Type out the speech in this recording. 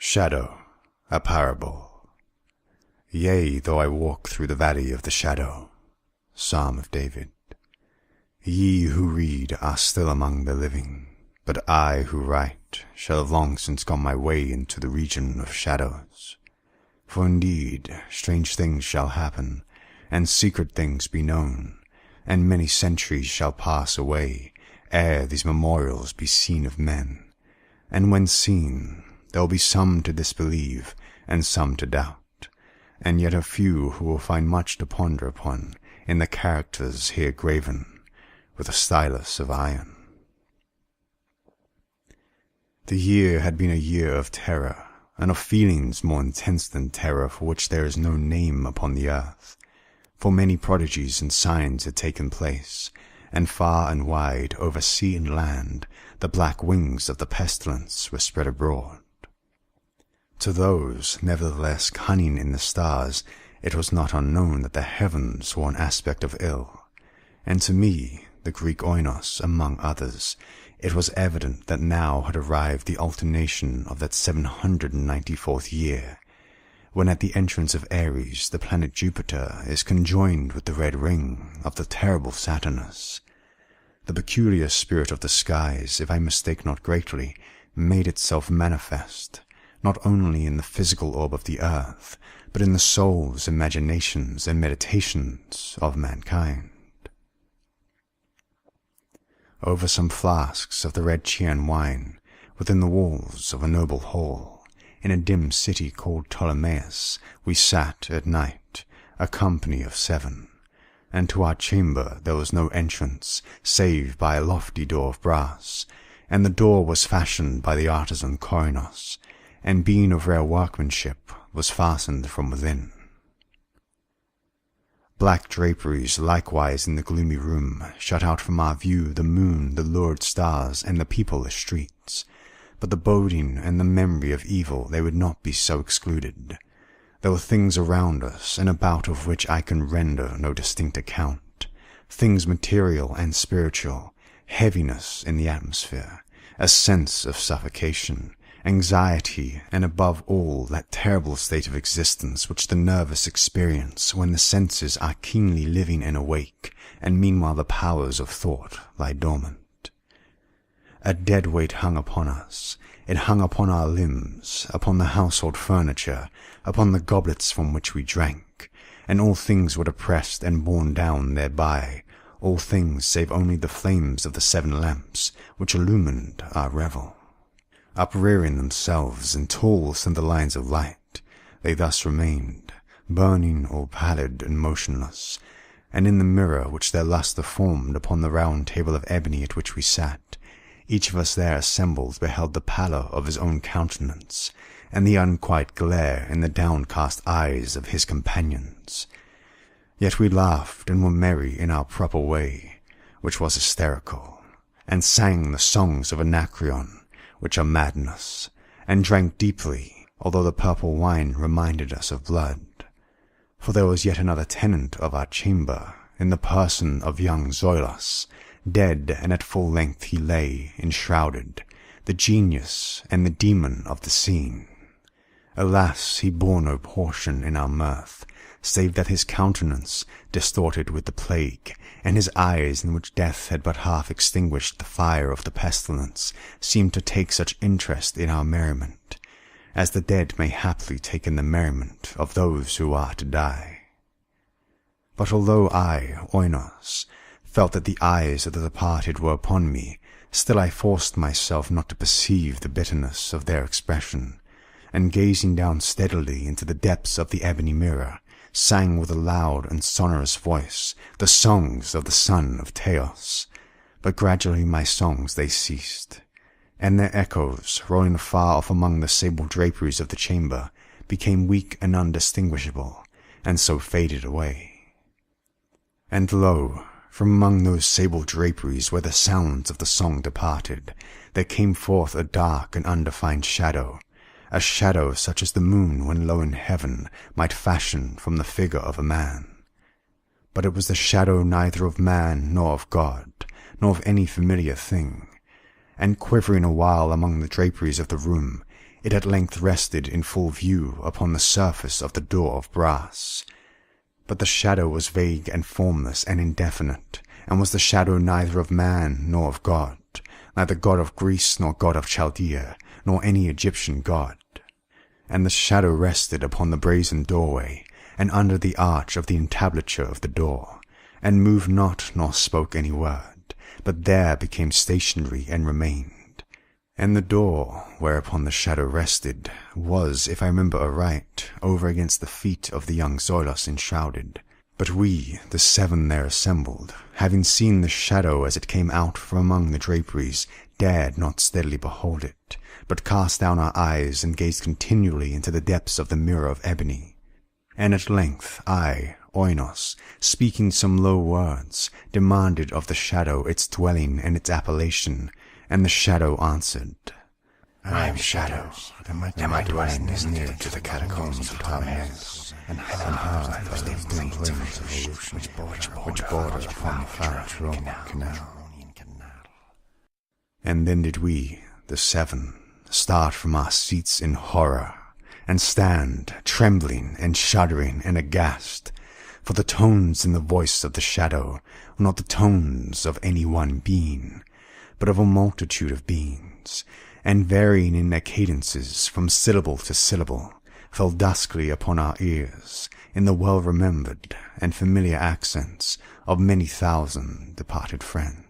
Shadow, a parable. Yea, though I walk through the valley of the shadow. Psalm of David. Ye who read are still among the living, but I who write shall have long since gone my way into the region of shadows. For indeed strange things shall happen, and secret things be known, and many centuries shall pass away ere these memorials be seen of men. And when seen, there will be some to disbelieve, and some to doubt, and yet a few who will find much to ponder upon in the characters here graven with a stylus of iron. The year had been a year of terror, and of feelings more intense than terror, for which there is no name upon the earth. For many prodigies and signs had taken place, and far and wide over sea and land the black wings of the pestilence were spread abroad. To those, nevertheless, cunning in the stars, it was not unknown that the heavens wore an aspect of ill, and to me, the Greek oinos, among others, it was evident that now had arrived the alternation of that 794th year, when at the entrance of Aries the planet Jupiter is conjoined with the red ring of the terrible Saturnus. The peculiar spirit of the skies, if I mistake not greatly, made itself manifest, not only in the physical orb of the earth, but in the souls, imaginations, and meditations of mankind. Over some flasks of the red Chian wine, within the walls of a noble hall, in a dim city called Ptolemais, we sat at night, a company of 7, and to our chamber there was no entrance, save by a lofty door of brass, and the door was fashioned by the artisan Corinos, and being of rare workmanship, was fastened from within. Black draperies likewise in the gloomy room shut out from our view the moon, the lurid stars, and the peopleless streets, but the boding and the memory of evil they would not be so excluded. There were things around us and about of which I can render no distinct account, things material and spiritual, heaviness in the atmosphere, a sense of suffocation, anxiety, and above all that terrible state of existence which the nervous experience when the senses are keenly living and awake, and meanwhile the powers of thought lie dormant. A dead weight hung upon us. It hung upon our limbs, upon the household furniture, upon the goblets from which we drank, and all things were depressed and borne down thereby, all things save only the flames of the 7 lamps which illumined our revel. Uprearing themselves in tall slender lines of light, they thus remained, burning all pallid and motionless, and in the mirror which their lustre formed upon the round table of ebony at which we sat, each of us there assembled beheld the pallor of his own countenance, and the unquiet glare in the downcast eyes of his companions. Yet we laughed and were merry in our proper way, which was hysterical, and sang the songs of Anacreon, which are madness, and drank deeply, although the purple wine reminded us of blood. For there was yet another tenant of our chamber, in the person of young Zoilos. Dead and at full length he lay, enshrouded, the genius and the demon of the scene. Alas, he bore no portion in our mirth, save that his countenance, distorted with the plague, and his eyes, in which death had but half extinguished the fire of the pestilence, seemed to take such interest in our merriment, as the dead may haply take in the merriment of those who are to die. But although I, Oinos, felt that the eyes of the departed were upon me, still I forced myself not to perceive the bitterness of their expression, and gazing down steadily into the depths of the ebony mirror, sang with a loud and sonorous voice the songs of the son of Teos. But gradually my songs they ceased, and their echoes, rolling afar off among the sable draperies of the chamber, became weak and undistinguishable, and so faded away. And lo, from among those sable draperies where the sounds of the song departed, there came forth a dark and undefined shadow, a shadow such as the moon when low in heaven might fashion from the figure of a man. But it was the shadow neither of man nor of God, nor of any familiar thing, and quivering a while among the draperies of the room, it at length rested in full view upon the surface of the door of brass. But the shadow was vague and formless and indefinite, and was the shadow neither of man nor of God, neither God of Greece nor God of Chaldea, nor any Egyptian god. And the shadow rested upon the brazen doorway, and under the arch of the entablature of the door, and moved not nor spoke any word, but there became stationary and remained. And the door, whereupon the shadow rested, was, if I remember aright, over against the feet of the young Zoilos enshrouded. But we, the 7 there assembled, having seen the shadow as it came out from among the draperies, dared not steadily behold it, but cast down our eyes and gazed continually into the depths of the mirror of ebony. And at length I, Oinos, speaking some low words, demanded of the shadow its dwelling and its appellation, and the shadow answered, I am Shadow, and my dwelling is near to the catacombs of Ptolemais, and earth are the dim plains of evolution, which border upon the flat Roman canal. And then did we, the 7, start from our seats in horror, and stand, trembling and shuddering and aghast, for the tones in the voice of the shadow were not the tones of any one being, but of a multitude of beings, and varying in their cadences from syllable to syllable, fell duskly upon our ears in the well-remembered and familiar accents of many thousand departed friends.